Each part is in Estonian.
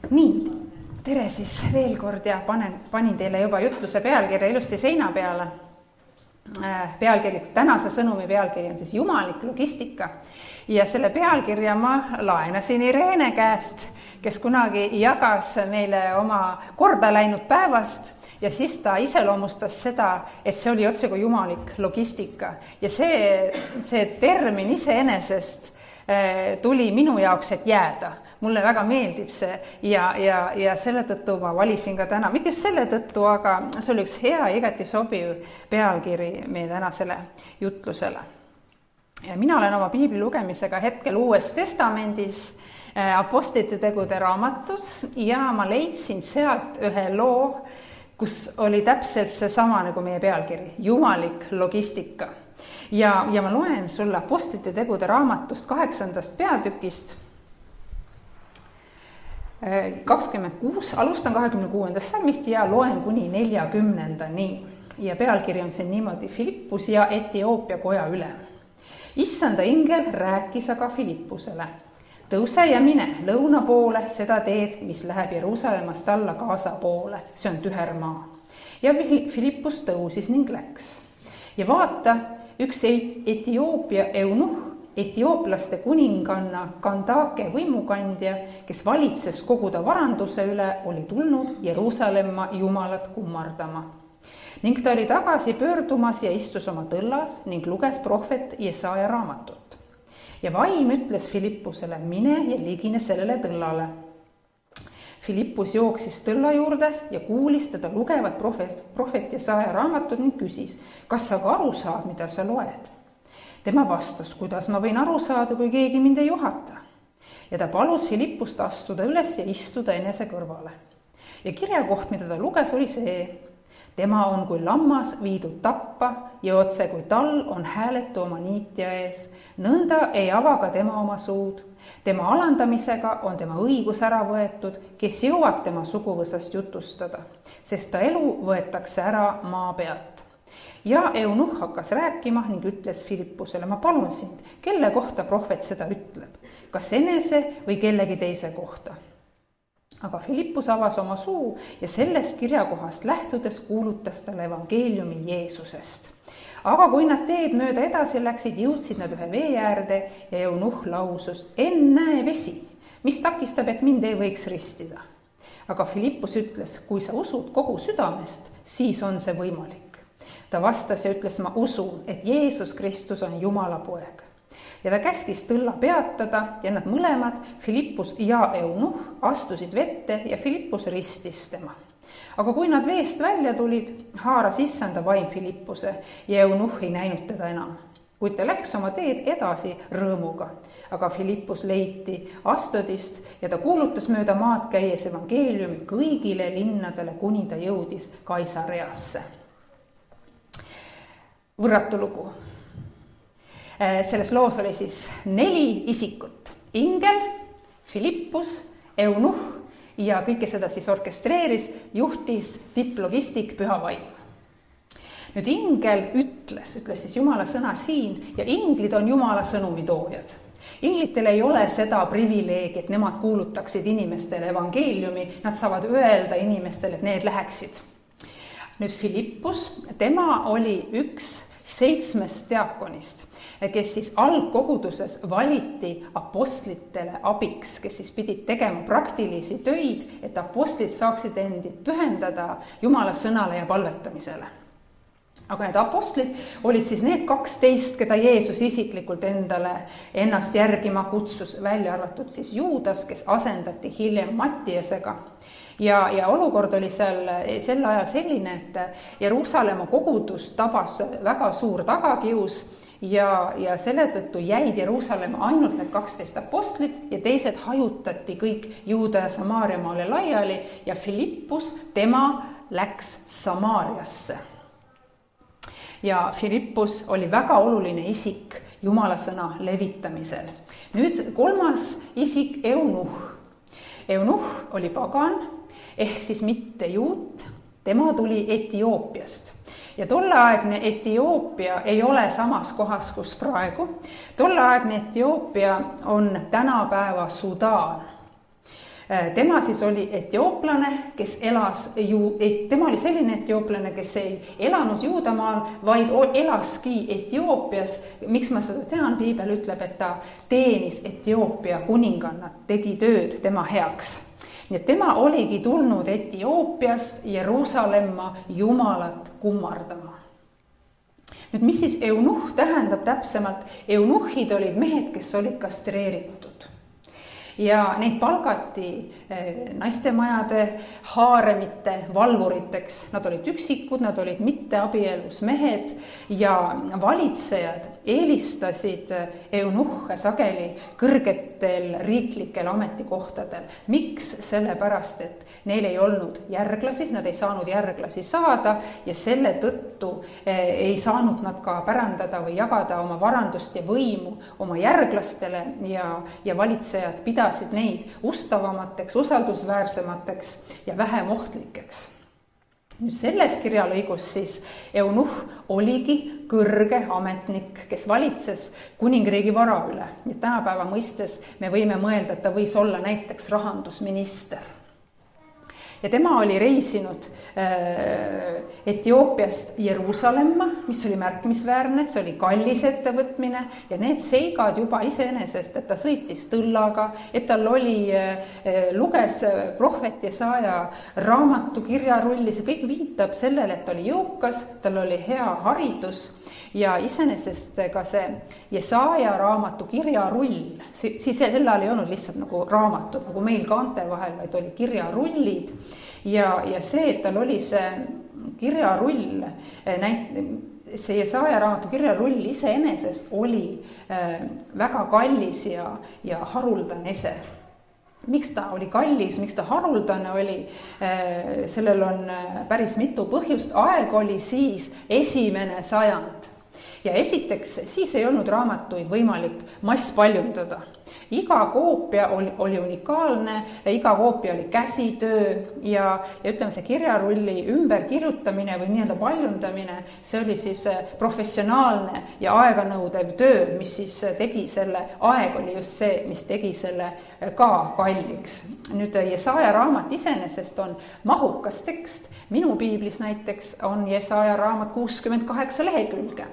Nii, tere siis veel kord ja panin teile juba jutluse pealkirja ilusti seina peale. Tänase sõnumi pealkiri on siis Jumalik logistika ja selle pealkirja ma laenasin Irene käest, kes kunagi jagas meile oma korda läinud päevast ja siis ta iseloomustas seda, et see oli otse kui jumalik logistika ja see termin iseenesest tuli minu jaoks, et jääda. Mulle väga meeldib see ja selle tõttu ma valisin ka täna, mitte just selle tõttu, aga see oli üks hea ja igati sobiv pealkiri meie tänasele jutlusele. Ja mina olen oma piibli lugemisega hetkel Uues Testamendis, Apostlite tegude raamatus ja ma leidsin sealt ühe loo, kus oli täpselt seesama nagu meie pealkiri, jumalik logistika. Ja ma loen sulle Apostlite tegude raamatust 8. peatükist 26, alustan 26. salmist ja loen kuni 40. Ja pealkiri on see niimoodi: Filippus ja Etioopia koja ülem. Issanda ingel rääkis aga Filippusele: tõuse ja mine lõuna poole seda teed, mis läheb Jeruusalemmast alla Gaza poole, see on tühermaa. Ja Filippus tõusis ning läks. Ja vaata, üks Etioopia eunuh, etiooplaste kuninganna Kandake võimukandja, kes valitses kogu ta varanduse üle, oli tulnud Jeruusalemma Jumalat kummardama. Ning ta oli tagasi pöördumas ja istus oma tõllas ning luges prohvet Jesaja raamatut. Ja vaim ütles Filippusele: mine ja ligine sellele tõllale. Filippus jooksis tõlla juurde ja kuulis teda lugevat prohvet Jesaja raamatut ning küsis: kas sa ka aru saad, mida sa loed? Tema vastas: kuidas ma võin aru saada, kui keegi mind ei juhata? Ja ta palus Filippust astuda üles ja istuda enese kõrvale. Ja kirjakoht, mida ta luges, oli see: tema on kui lammas viidud tappa ja otse kui tall on hääletu oma niitja ees, nõnda ei ava ka tema oma suud. Tema alandamisega on tema õigus ära võetud, kes jõuab tema suguvõsast jutustada, sest ta elu võetakse ära maa pealt. Ja eunuh hakkas rääkima ning ütles Filippusele: ma palun sind, kelle kohta prohvet seda ütleb, kas enese või kellegi teise kohta? Aga Filippus avas oma suu ja sellest kirjakohast lähtudes kuulutas talle evangeeliumi Jeesusest. Aga kui nad teed mööda edasi läksid, jõudsid nad ühe vee äärde ja eunuh lausus: ennäe vesi, mis takistab, et mind ei võiks ristida. Aga Filippus ütles: kui sa usud kogu südamest, siis on see võimalik. Ta vastas ja ütles: ma usun, et Jeesus Kristus on Jumala poeg. Ja ta käskis tõlla peatada ja nad mõlemad, Filippus ja eunuh, astusid vette ja Filippus ristis tema. Aga kui nad veest välja tulid, haaras issanda vaim Filippuse ja eunuh ei näinud teda enam. Kuid ta läks oma teed edasi rõõmuga. Aga Filippus leiti Astodist ja ta kuulutas mööda maad käies evangeeliumi kõigile linnadele, kuni ta jõudis Kaisareasse. Võrratu lugu. Selles loos oli siis 4 isikut: ingel, Filippus, eunuh ja kõike seda siis orkestreeris, juhtis tipplogistik Püha Vaim. Nüüd ingel ütles siis Jumala sõna siin ja inglid on Jumala sõnumi toojad. Inglitel ei ole seda privileegi, et nemad kuulutaksid inimestele evangeeliumi, nad saavad öelda inimestele, et need läheksid. Nüüd Filippus, tema oli üks 7 diakonist, kes siis algkoguduses valiti apostlitele abiks, kes siis pidid tegema praktilisi töid, et apostlid saaksid endid pühendada Jumala sõnale ja palvetamisele. Aga need apostlid olid siis need 12, keda Jeesus isiklikult ennast järgima kutsus, välja arvatud siis Juudas, kes asendati hiljem Mattiasega. Ja olukord oli sel ajal selline, et Jeruusalemma kogudus tabas väga suur tagakius ja selle tõttu jäid Jeruusalemma ainult need 12 apostlit ja teised hajutati kõik Juuda ja Samaaria maale laiali ja Filippus, tema läks Samaariasse. Ja Filippus oli väga oluline isik Jumala sõna levitamisel. Nüüd 3. isik, eunuh. Eunuh oli pagan, ehk siis mitte juut, tema tuli Etioopiast. Ja tolleaegne Etioopia ei ole samas kohas, kus praegu. Tolleaegne Etioopia on tänapäeva Sudaan. tema siis oli etiooplane, kes tema oli selline etiooplane, kes ei elanud Juudamaal, vaid elaski Etioopias. Miks ma seda tean? Piibel ütleb, et ta teenis Etioopia kuninganna, tegi tööd tema heaks. Nii et tema oligi tulnud Etioopiast Jeruusalemma Jumalat kummardama. Nüüd, mis siis eunuhh tähendab täpsemalt? Eunuhhid olid mehed, kes olid kastreeritud. Ja neid palgati naistemajade, haaremite, valvuriteks. Nad olid üksikud, nad olid mitteabielus mehed ja valitsejad eelistasid eunuhhe sageli kõrgetel riiklikel ametikohtadel. Miks? Sellepärast, et neil ei olnud järglasi, nad ei saanud järglasi saada ja selle tõttu ei saanud nad ka pärandada või jagada oma varandust ja võimu oma järglastele ja valitsejad pidasid neid ustavamateks, usaldusväärsemateks ja vähem ohtlikeks. Nüüd selles kirjalõigus siis eunuhh oligi kõrge ametnik, kes valitses kuningriigi vara üle. Nii tänapäeva mõistes me võime mõelda, et ta võis olla näiteks rahandusminister. Ja tema oli reisinud Etioopiast Jeruusalemma, mis oli märkimisväärne, see oli kallis ettevõtmine ja need seigad juba iseenesest, et ta sõitis tõllaga, et tal luges prohvet Jesaja raamatu kirjarulli, see kõik viitab sellele, et oli jõukas, tal oli hea haridus ja iseenesest ka see Jesaja raamatu kirjarull, siis sel ajal ei olnud lihtsalt nagu raamatud, nagu meil kaante vahel, vaid oli kirjarullid ja see, et tal oli see kirjarull, see Jesaja raamatu kirjarull iseenesest oli väga kallis ja haruldane ese. Miks ta oli kallis, miks ta haruldane oli, sellel on päris mitu põhjust. Aeg oli siis 1. sajand. Ja esiteks, siis ei olnud raamatuid võimalik masspaljundada. Iga koopia oli unikaalne, iga koopia oli käsitöö ja ütleme, see kirjarulli ümberkirjutamine või nii-öelda paljundamine, see oli siis professionaalne ja aeganõudev töö, mis siis tegi selle, aeg oli just see, mis tegi selle ka kalliks. Nüüd Jesaja raamat iseenesest on mahukas tekst. Minu piiblis näiteks on Jesaja raamat 68 lehekülge.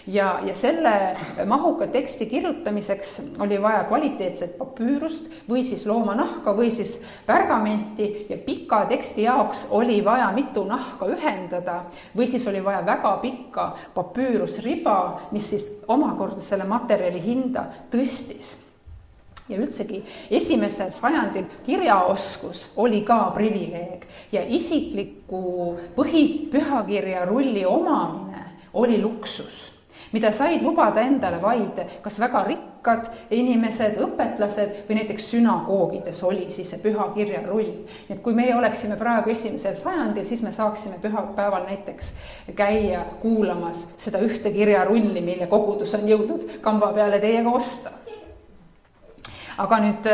Ja selle mahuka teksti kirjutamiseks oli vaja kvaliteetset papüürust või siis loomanahka või siis pergamenti ja pika teksti jaoks oli vaja mitu nahka ühendada või siis oli vaja väga pikka papüürusriba, mis siis omakorda selle materjali hinda tõstis. Ja üldsegi 1. sajandil kirjaoskus oli ka privileeg ja isikliku pühakirja rulli omamine oli luksus, mida said lubada endale vaid kas väga rikkad inimesed, õpetlased või näiteks sünagoogides oli siis see pühakirja rull. Nii et kui meie oleksime praegu 1. sajandil, siis me saaksime pühapäeval näiteks käia kuulamas seda ühte kirjarulli, mille kogudus on jõudnud kamba peale teiega osta. Aga nüüd,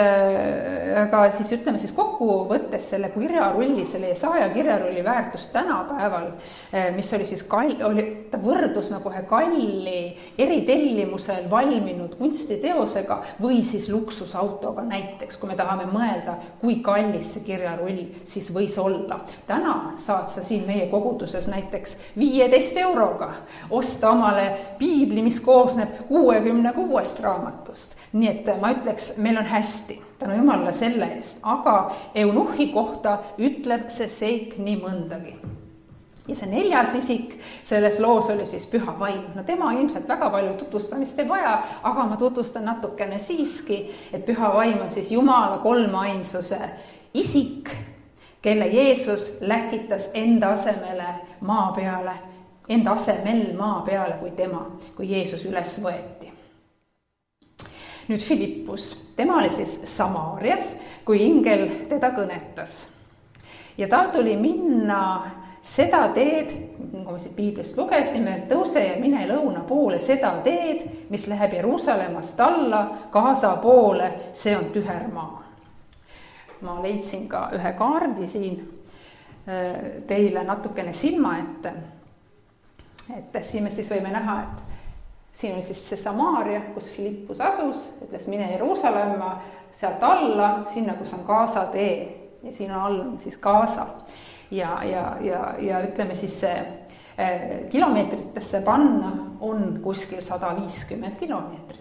siis ütleme siis kokkuvõttes selle kirjarulli, selle Jesaja kirjarulli väärtus tänapäeval, mis oli siis ta võrdus nagu ühe kalli eritellimusel valminud kunstiteosega või siis luksusautoga näiteks, kui me tahame mõelda, kui kallis see kirjarull siis võis olla. Täna saad sa siin meie koguduses näiteks 15 euroga osta omale piibli, mis koosneb 66 raamatust. Nii et ma ütleks, meil on hästi, tänu Jumalale selle eest, aga eunuhhi kohta ütleb see seik nii mõndagi. Ja see 4. isik selles loos oli siis püha vaim. No tema ilmselt väga palju tutvustamist ei vaja, aga ma tutvustan natukene siiski, et püha vaim on siis Jumala kolmainsuse isik, kelle Jeesus läkitas enda asemel maa peale kui Jeesus üles võeti. Nüüd Filippus, tema oli siis Samaarias, kui ingel teda kõnetas. Ja tal tuli minna seda teed, nagu me siit piiblist lugesime, tõuse ja mine lõuna poole seda teed, mis läheb Jeruusalemmast alla, Gaza poole, see on tüher maa. Ma leidsin ka ühe kaardi siin teile natukene silma ette. Et siin me siis võime näha, et siin oli siis see Samaaria, kus Filippus asus, ütles mine Jeruusalemma, sealt alla, sinna, kus on Gaza tee ja siin all on siis Gaza. Ja ütleme siis see kilomeetritesse panna on kuskil 150 kilomeetrit.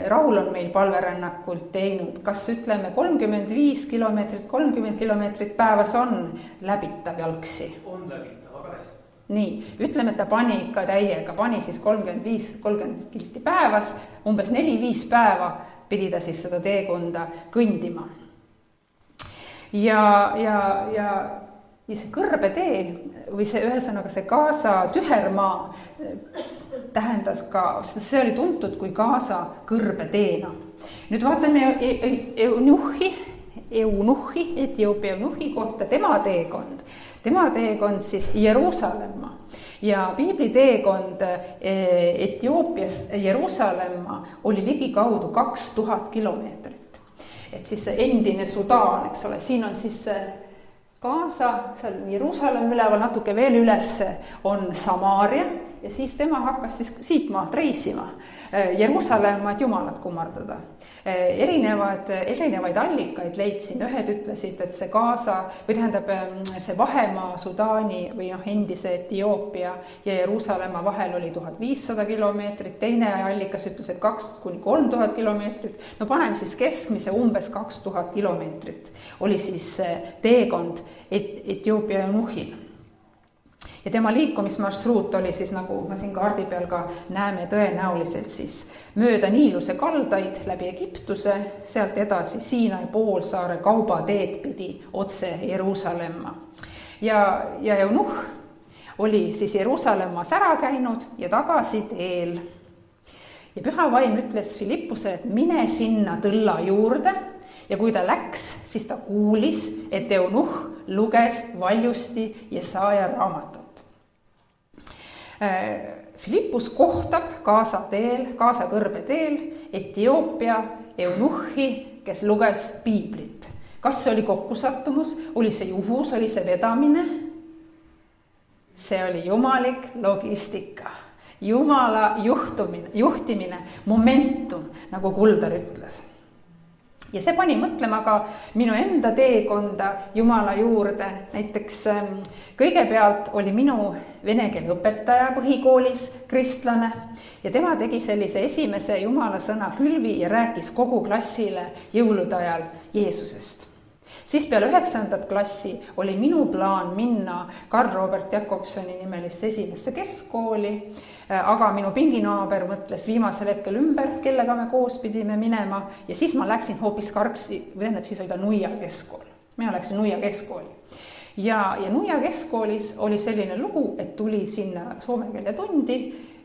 Raul on meil palverännakult teinud, kas ütleme 35 kilomeetrit, 30 kilomeetrit päevas on läbitav jalgsi? On läbitav, aga hästi. Nii, ütleme, et ta pani ikka täiega, pani siis 30 kilti päevas, umbes 4-5 päeva pidi ta siis seda teekonda kõndima. Ja see kõrbetee või see ühesõnaga see Gaza tühermaa tähendas ka, see oli tuntud kui Gaza kõrbeteena. Nüüd vaatame Eunuhhi, Etioopia Eunuhhi kohta, tema teekond siis Jeruusalemma ja piibli teekond Etioopiast Jeruusalemma oli ligikaudu 2000 kilomeetrit. Et siis see endine Sudaan, eks ole, siin on siis Gaza, seal Jeruusalemm üleval, natuke veel üles on Samaaria ja siis tema hakkas siis siit maalt reisima Jeruusalemma, et Jumalat kummardada. Erinevaid allikaid leidsin, ühed ütlesid, et see Gaza või tähendab see vahemaa Sudaani või endise Etioopia ja Jeruusalemma vahel oli 1500 kilomeetrit, teine allikas ütles, et 2000–3000 kilomeetrit, no paneme siis keskmise umbes 2000 kilomeetrit oli siis teekond Etioopia Eunuhil. Ja tema liikumismarsruut oli siis, nagu ma siin kaardi peal ka näeme tõenäoliselt siis mööda Niiluse kaldaid läbi Egiptuse, sealt edasi Siinai poolsaare kaubateed pidi otse Jeruusalemma. Ja Eunuh oli siis Jeruusalemmas ära käinud ja tagasi teel. Ja Püha Vaim ütles Filippuse, et mine sinna tõlla juurde ja kui ta läks, siis ta kuulis, et Eunuh luges valjusti Jesaja raamatut. Filippus kohtab Gaza kõrbeteel Etioopia Eunuhhi, kes luges piiblit. Kas see oli kokkusattumus, oli see juhus, oli see vedamine? See oli jumalik logistika, Jumala juhtimine, momentum, nagu Kuldar ütles. Ja see pani mõtlema ka minu enda teekonda Jumala juurde. Näiteks kõigepealt oli minu vene keele õpetaja põhikoolis kristlane ja tema tegi sellise esimese Jumala sõna külvi ja rääkis kogu klassile jõulude ajal Jeesusest. Siis peale 9. klassi oli minu plaan minna Karl Robert Jakobsoni nimelisse esimesse keskkooli, aga minu pinginaaber mõtles viimasel hetkel ümber, kellega me koos pidime minema ja siis ma läksin hoopis Karksi, või tähendab, siis oli ta Nuia keskkool. Mina läksin Nuia keskkooli. Ja Nuia keskkoolis oli selline lugu, et tuli sinna soome keele tundi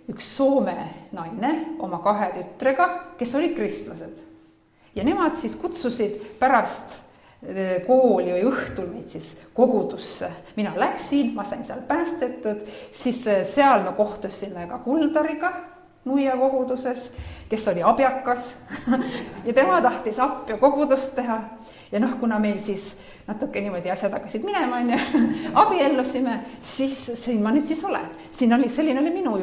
üks soome naine oma 2 tütrega, kes olid kristlased. Ja nemad siis kutsusid pärast kooli või õhtul meid siis kogudusse. Mina läksin, ma sain seal päästetud, siis seal me kohtusime ka Kuldariga Nuia koguduses, kes oli abjakas ja tema tahtis appi kogudust teha. Ja kuna meil siis natuke niimoodi asjad hakkasid minema, abiellusime, siis siin ma nüüd siis olen. Selline oli minu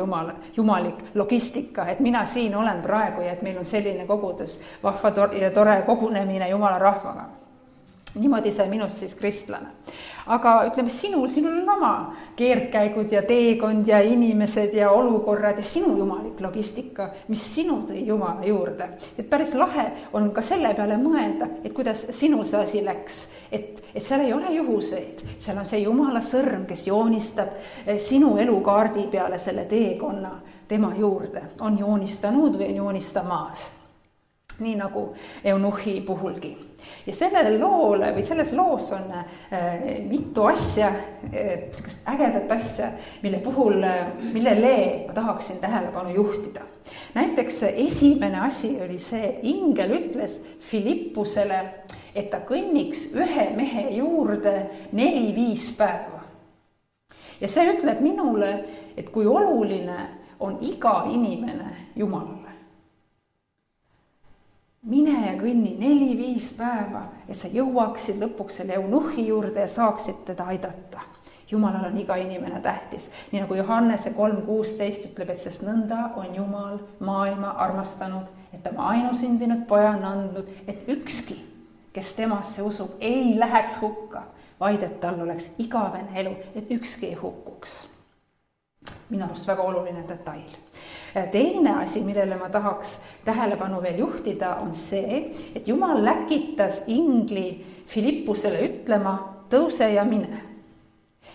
jumalik logistika, et mina siin olen praegu ja et meil on selline kogudus, vahva ja tore kogunemine Jumala rahvaga. Niimoodi sai minust siis kristlane. Aga ütleme, sinul on oma keerdkäigud ja teekond ja inimesed ja olukorrad ja sinu jumalik logistika, mis sinu tõi Jumala juurde. Et päris lahe on ka selle peale mõelda, et kuidas sinul see asi läks. Et seal ei ole juhuseid, seal on see Jumala sõrm, kes joonistab sinu elukaardi peale selle teekonna tema juurde. On joonistanud või on joonistamas. Nii nagu Eunuhhi puhulgi. Ja selles loos on mitu asja, ägedat asja, millele ma tahaksin tähelepanu juhtida. Näiteks esimene asi oli see, et ingel ütles Filippusele, et ta kõnniks ühe mehe juurde 4-5 päeva. Ja see ütleb minule, et kui oluline on iga inimene Jumalale. Mine ja kõnni 4-5 päeva, et sa jõuaksid lõpuks selle Eunuhhi juurde ja saaksid teda aidata. Jumalal on iga inimene tähtis. Nii nagu Johannese 3:16 ütleb, et sest nõnda on Jumal maailma armastanud, et ta oma ainusündinud poja on andnud, et ükski, kes temasse usub, ei läheks hukka, vaid et tal oleks igavene elu, et ükski ei hukkuks. Minu arust väga oluline detail. Teine asi, millele ma tahaks tähelepanu veel juhtida, on see, et Jumal läkitas ingli Filippusele ütlema, tõuse ja mine.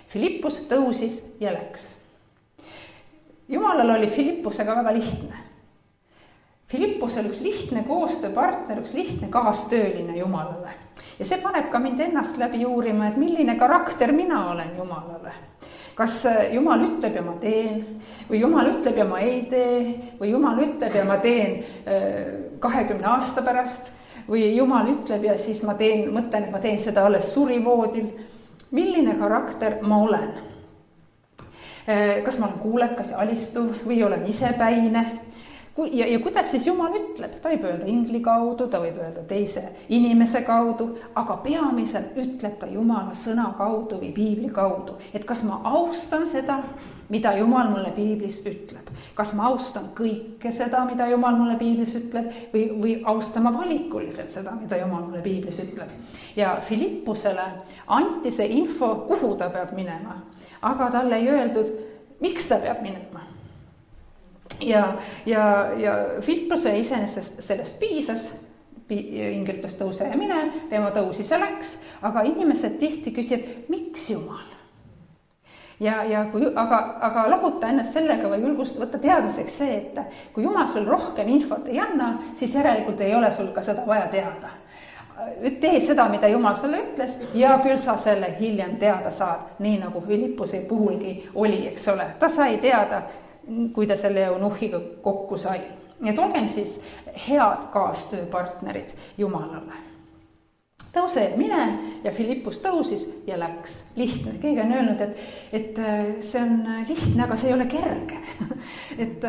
Filippus tõusis ja läks. Jumalal oli Filippusega väga lihtne. Filippus oli üks lihtne koostööpartner, üks lihtne kaastööline Jumalale. Ja see paneb ka mind ennast läbi uurima, et milline karakter mina olen Jumalale. Kas Jumal ütleb ja ma teen, või Jumal ütleb ja ma ei tee, või Jumal ütleb ja ma teen 20 aasta pärast, või Jumal ütleb ja siis ma mõtlen, et ma teen seda alles surivoodil. Milline karakter ma olen? Kas ma olen kuulekas ja alistuv või olen isepäine? Ja kuidas siis Jumal ütleb? Ta võib öelda ingli kaudu, ta võib öelda teise inimese kaudu, aga peamiselt ütleb ta Jumala sõna kaudu või piibli kaudu. Et kas ma austan seda, mida Jumal mulle piiblis ütleb? Kas ma austan kõike seda, mida Jumal mulle piiblis ütleb, või austan ma valikuliselt seda, mida Jumal mulle piiblis ütleb? Ja Filippusele anti see info, kuhu ta peab minema, aga talle ei öeldud, miks ta peab minema. Ja Filippuse iseenesest sellest piisas, ingel ütles tõuse ja mine, tema tõusis ja läks, aga inimesed tihti küsib, miks Jumal? Aga lohuta ennast sellega või julgust võtta teadmiseks see, et kui Jumal sul rohkem infot ei anna, siis järelikult ei ole sul ka seda vaja teada. Tee seda, mida Jumal sulle ütles ja küll sa selle hiljem teada saad, nii nagu Filippuse puhulgi oli, eks ole. Ta sai teada, kui ta selle eunuhiga kokku sai. Et olgem siis head kaastööpartnerid Jumalale. Tõuse ja mine ja Filippus tõusis ja läks. Lihtne. Keegi on öelnud, et see on lihtne, aga see ei ole kerge. Et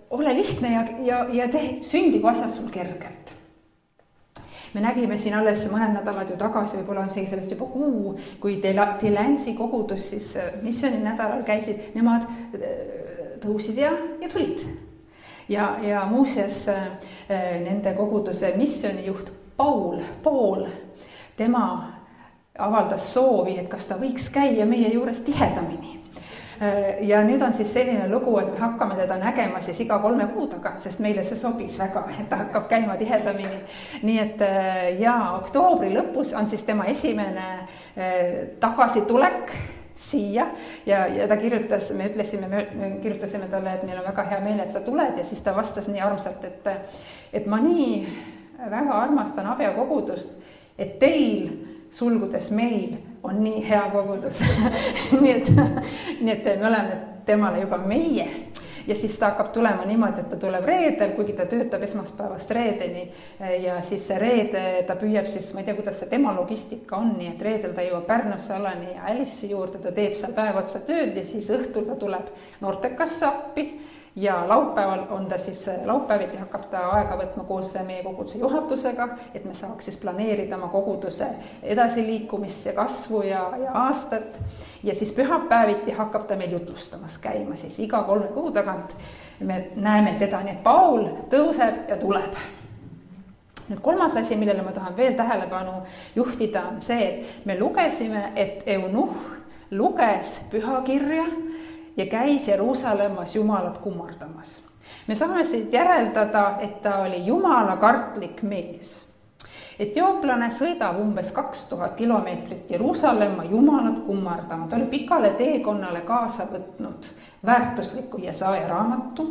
ole lihtne ja sündigu asjad sul kergelt. Me nägime siin alles mõned nädalad ju tagasi, võib-olla on sellest juba kuu, kui Delansi kogudus siis missiooni nädalal käisid, nemad tõusid ja tulid. Ja muuseas nende koguduse missioonijuht Paul, tema avaldas soovi, et kas ta võiks käia meie juures tihedamini. Ja nüüd on siis selline lugu, et me hakkame teda nägema siis iga 3 kuu tagant, sest meile see sobis väga, et ta hakkab käima tihedamini. Nii et oktoobri lõpus on siis tema esimene tagasitulek siia ja ta kirjutas, me kirjutasime talle, et meil on väga hea meel, et sa tuled ja siis ta vastas nii armsalt, et ma nii väga armastan Abja kogudust, et teil, sulgudes meil, on nii hea kogudus. nii et me oleme temale juba meie. Ja siis ta hakkab tulema niimoodi, et ta tuleb reedel, kuigi ta töötab esmaspäevast reedeni ja siis see reede ta püüab siis, ma ei tea, kuidas see tema logistika on, nii et reedel ta jõuab Pärnusse alani ja Alice'i juurde, ta teeb seal päev otsa tööd ja siis õhtul ta tuleb Nortekasse appi ja laupäeval on ta siis, laupäeviti hakkab ta aega võtma koos meie koguduse juhatusega, et me saaks siis planeerida oma koguduse edasiliikumist ja kasvu ja aastat. Ja siis pühapäeviti hakkab ta meil jutlustamas käima, siis iga 3 kuu tagant me näeme teda, nii et Paul tõuseb ja tuleb. Nüüd 3. asi, millele ma tahan veel tähelepanu juhtida, on see, et me lugesime, et eunuh luges pühakirja ja käis Jeruusalemmas Jumalat kummardamas. Me saame siit järeldada, et ta oli Jumala kartlik mees. Etiooplane sõidab umbes 2000 kilomeetrit Jeruusalemma Jumalat kummardama. Ta oli pikale teekonnale kaasa võtnud väärtusliku Jesaja raamatu.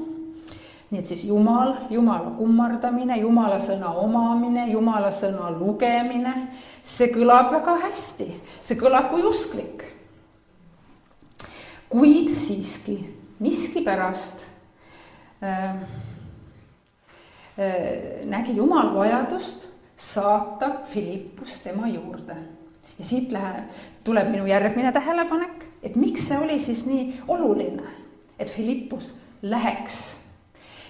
Nii et siis Jumala kummardamine, Jumala sõna omamine, Jumala sõna lugemine, see kõlab väga hästi. See kõlab kui usklik. Kuid siiski miski pärast nägi Jumal vajadust saata Filippus tema juurde. Ja siit tuleb minu järgmine tähelepanek, et miks see oli siis nii oluline, et Filippus läheks.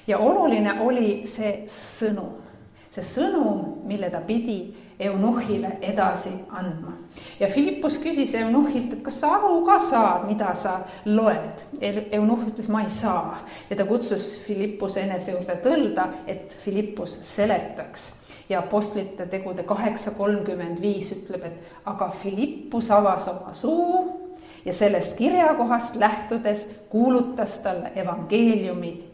Ja oluline oli see sõnum, mille ta pidi Eunuhile edasi andma. Ja Philippus küsis Eunuhilt, et kas sa aru ka saad, mida sa loed? Eunuh ütles, ma ei saa. Ja ta kutsus Philippuse enese juurde tõlda, et Philippus seletaks. Ja Apostlite tegude 8:35 ütleb, et aga Philippus avas oma suu ja sellest kirjakohast lähtudes kuulutas talle evangeeliumi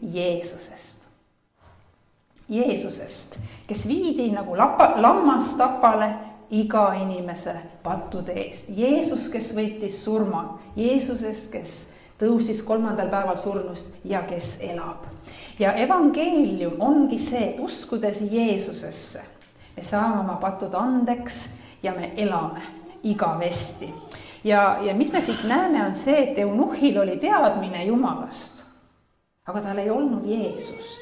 Jeesusest, kes viidi nagu lammas tapale iga inimese pattude eest. Jeesus, kes võitis surma, Jeesusest, kes tõusis 3. päeval surnust ja kes elab. Ja evangeelium ongi see, et uskudes Jeesusesse, me saame oma patud andeks ja me elame igavesti. Ja mis me siit näeme, on see, et Eunuhil oli teadmine Jumalast, aga tal ei olnud Jeesust.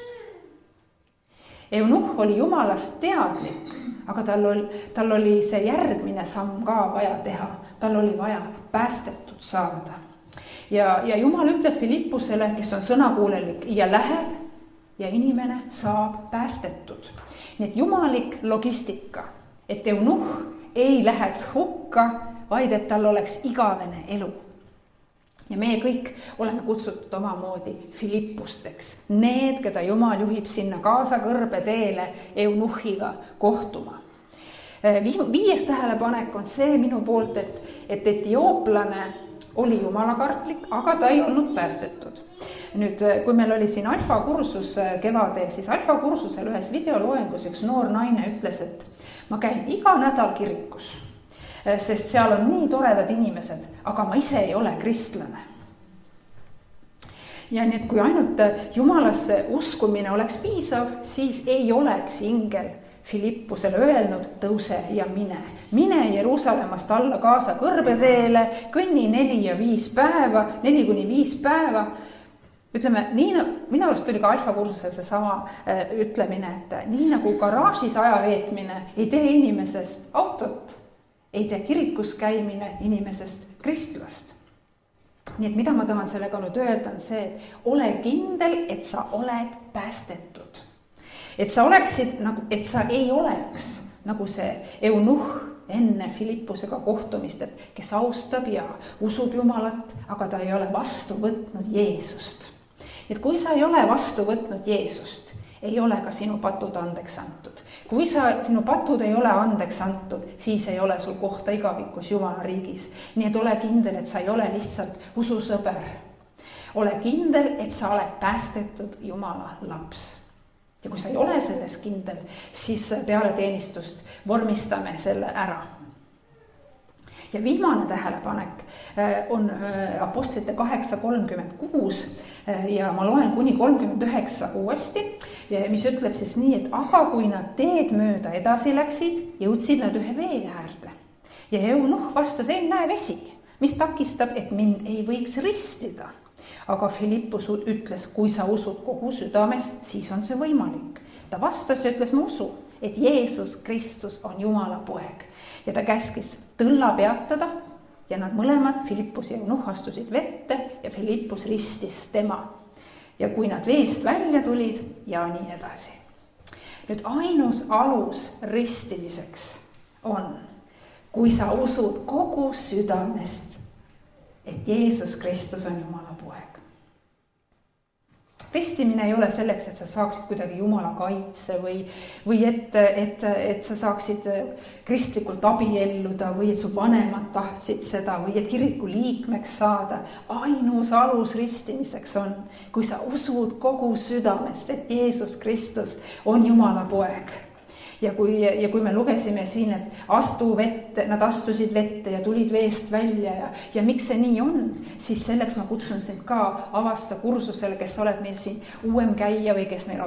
Eunuh oli Jumalast teadlik, aga tal oli see järgmine samm ka vaja teha. Tal oli vaja päästetud saada. Ja Jumal ütleb Philippusele, kes on sõnakuulelik, ja läheb ja inimene saab päästetud. Nii et jumalik logistika, et Eunuh ei läheks hukka, vaid et tal oleks igavene elu. Ja meie kõik oleme kutsutud omamoodi Philippusteks. Need, keda Jumal juhib sinna Gaza kõrbe teele Eunuhiga kohtuma. 5. tähelepanek on see minu poolt, et etiooplane oli jumalakartlik, aga ta ei olnud päästetud. Nüüd, kui meil oli siin alfakursus kevadel, siis alfakursusel ühes videoloengus üks noor naine ütles, et ma käin iga nädal kirikus, sest seal on nii toredad inimesed, aga ma ise ei ole kristlane. Ja nii, et kui ainult Jumalasse uskumine oleks piisav, siis ei oleks ingel Philippusele öelnud, tõuse ja mine. Mine Jeruusalemmast alla Gaza kõrbeteele, kõnni 4 kuni 5 päeva. Ütleme, minu arust oli ka alfakursusel see sama ütlemine, et nii nagu garaažis aja veetmine ei tee inimesest autot, ei tee kirikus käimine inimesest kristlast. Nii et mida ma tahan sellega nüüd öelda, on see, et ole kindel, et sa oled päästetud. Et sa oleksid, et sa ei oleks nagu see Eunuh enne Philippusega kohtumist, et kes austab ja usub Jumalat, aga ta ei ole vastu võtnud Jeesust. Et kui sa ei ole vastu võtnud Jeesust, ei ole ka sinu patud andeks antud. Kui sinu patud ei ole andeks antud, siis ei ole sul kohta igavikus Jumala riigis. Nii et ole kindel, et sa ei ole lihtsalt ususõber. Ole kindel, et sa oled päästetud Jumala laps. Ja kui sa ei ole selles kindel, siis peale teenistust vormistame selle ära. Ja viimane tähelepanek on Apostlite 8:36 ja ma loen kuni 39 uuesti, mis ütleb siis nii, et aga kui nad teed mööda edasi läksid, jõudsid nad ühe vee äärde. Ja Eunuh vastas, ei näe vesi, mis takistab, et mind ei võiks ristida. Aga Philippus ütles, kui sa usud kogu südamest, siis on see võimalik. Ta vastas ja ütles, ma usun, et Jeesus Kristus on Jumala poeg. Ja ta käskis tõlla peatada ja nad mõlemad, Philippus ja Eunuh, astusid vette ja Philippus ristis tema. Ja kui nad veest välja tulid ja nii edasi. Nüüd ainus alus ristimiseks on, kui sa usud kogu südamest, et Jeesus Kristus on Jumala poeg. Ristimine ei ole selleks, et sa saaksid kuidagi Jumala kaitse või et sa saaksid kristlikult abielluda või et su vanemad tahtsid seda või et kiriku liikmeks saada. Ainus alus ristimiseks on, kui sa usud kogu südamest, et Jeesus Kristus on Jumala poeg. Ja kui me lugesime siin, et nad astusid vette ja tulid veest välja ja miks see nii on, siis selleks ma kutsun sind ka avassa kursusele, kes oled meil siin uuem käija või kes meil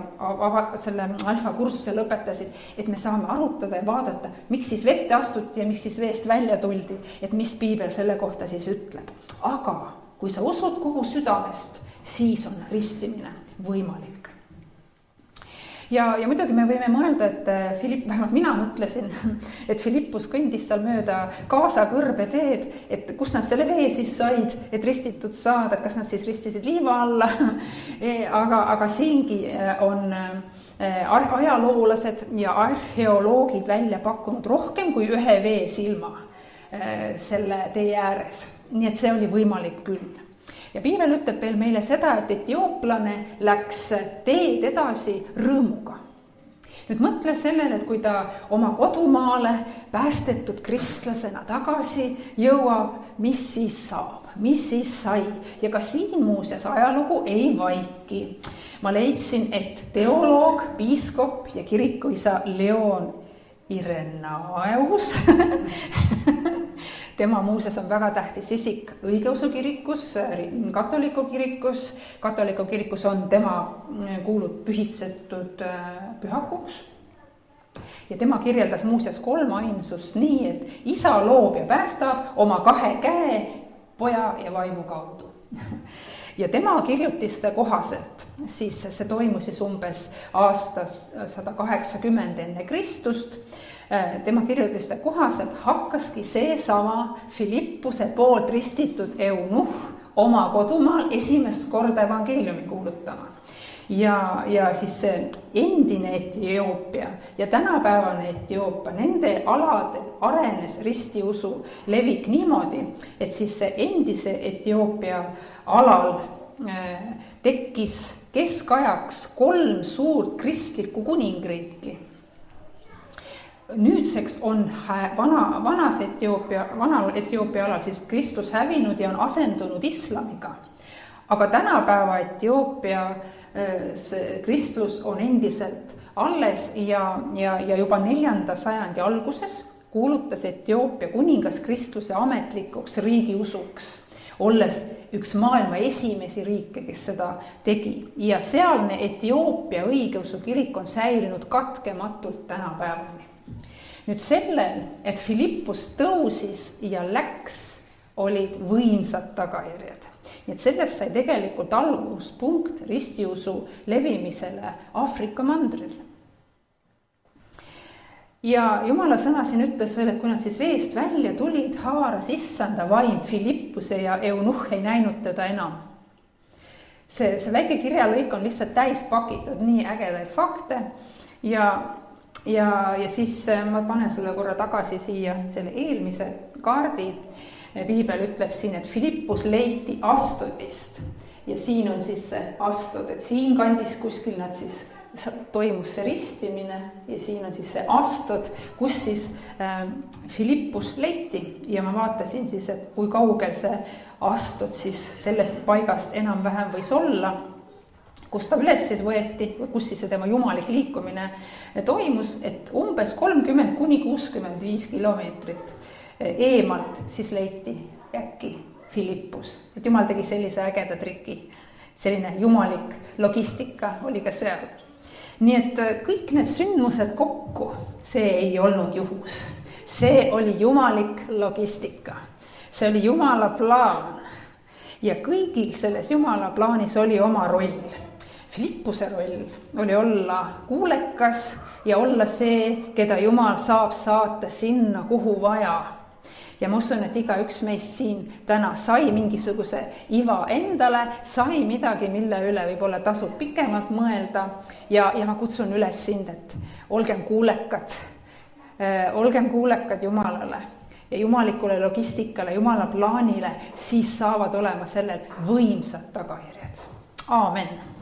selle alfa kursuse lõpetasid, et me saame arutada ja vaadata, miks siis vette astuti ja miks siis veest välja tuldi, et mis piibel selle kohta siis ütleb. Aga kui sa usud kogu südamest, siis on ristimine võimalik. ja muidugi me võime mõelda, et vähemalt mina mõtlesin, et Philippus kõndis seal mööda Gaza kõrbeteed, et kus nad selle vee siis said, et ristitud saada, et kas nad siis ristisid liiva alla. aga siingi on ajaloolased ja arheoloogid välja pakkunud rohkem kui ühe veesilma selle tee ääres. Nii et see oli võimalik küll. Ja piibel ütleb veel meile seda, et etiooplane läks teed edasi rõõmuga. Nüüd mõtle sellele, et kui ta oma kodumaale päästetud kristlasena tagasi jõuab, mis siis saab, mis siis sai. Ja ka siin muuseas ajalugu ei vaiki. Ma leidsin, et teoloog, piiskop ja kirikuisa Leon Irenaeus tema muuseas on väga tähtis isik õigeusu kirikus, katoliku kirikus. Katoliku kirikus on tema kuulub pühitsetud pühakuks. Ja tema kirjeldas muuseas kolmainsust nii, et isa loob ja päästab oma 2 käe, poja ja vaimu kaudu. Ja tema kirjutiste kohaselt, siis see toimus siis umbes aastas 180 enne Kristust, tema kirjutiste kohaselt hakkaski seesama Philippuse poolt ristitud eunuh oma kodumaal esimest korda evangeeliumi kuulutama. Ja siis see endine Etioopia ja tänapäevane Etioopia, nende aladel arenes ristiusu levik niimoodi, et siis see endise Etioopia alal tekkis keskajaks 3 suurt kristlikku kuningriiki. Nüüdseks on vanal Etioopia alal siis Kristus hävinud ja on asendunud islamiga. Aga tänapäeva Etioopia kristlus on endiselt alles ja juba 4. sajandi alguses kuulutas Etioopia kuningas kristluse ametlikuks riigiusuks, olles üks maailma esimesi riike, kes seda tegi. Ja sealne Etioopia õigeusu kirik on säilinud katkematult tänapäevani. Nüüd sellel, et Philippus tõusis ja läks, olid võimsad tagajärjed. Nii et sellest sai tegelikult alguspunkt ristiusu levimisele Aafrika mandril. Ja Jumala sõna siin ütles veel, et kui nad siis veest välja tulid, haaras issanda vaim Philippuse ja eunuh ei näinud teda enam. See väike kirjalõik on lihtsalt täis pakitud nii ägedaid fakte ja siis ma panen sulle korra tagasi siia selle eelmise kaardi. Piibel ütleb siin, et Philippus leiti Astodist ja siin on siis see Astod, et siin kandis kuskil nad siis toimus see ristimine ja siin on siis see Astod, kus siis Philippus leiti ja ma vaatasin siis, et kui kaugel see Astod siis sellest paigast enam-vähem võis olla, kus ta üles siis võeti, kus siis see tema jumalik liikumine toimus, et umbes 30–65 kilomeetrit eemalt siis leiti äkki Philippus. Et Jumal tegi sellise ägeda triki, selline jumalik logistika oli ka seal. Nii et kõik need sündmused kokku, see ei olnud juhus. See oli jumalik logistika. See oli Jumala plaan. Ja kõigil selles Jumala plaanis oli oma roll. Philippuse roll oli olla kuulekas ja olla see, keda Jumal saab saata sinna, kuhu vaja. Ja ma usun, et igaüks meist siin täna sai mingisuguse iva endale, sai midagi, mille üle võib-olla tasub pikemalt mõelda ja ma kutsun üles sind, et olgem kuulekad Jumalale ja jumalikule logistikale, Jumala plaanile, siis saavad olema sellel võimsad tagajärjed. Aamen.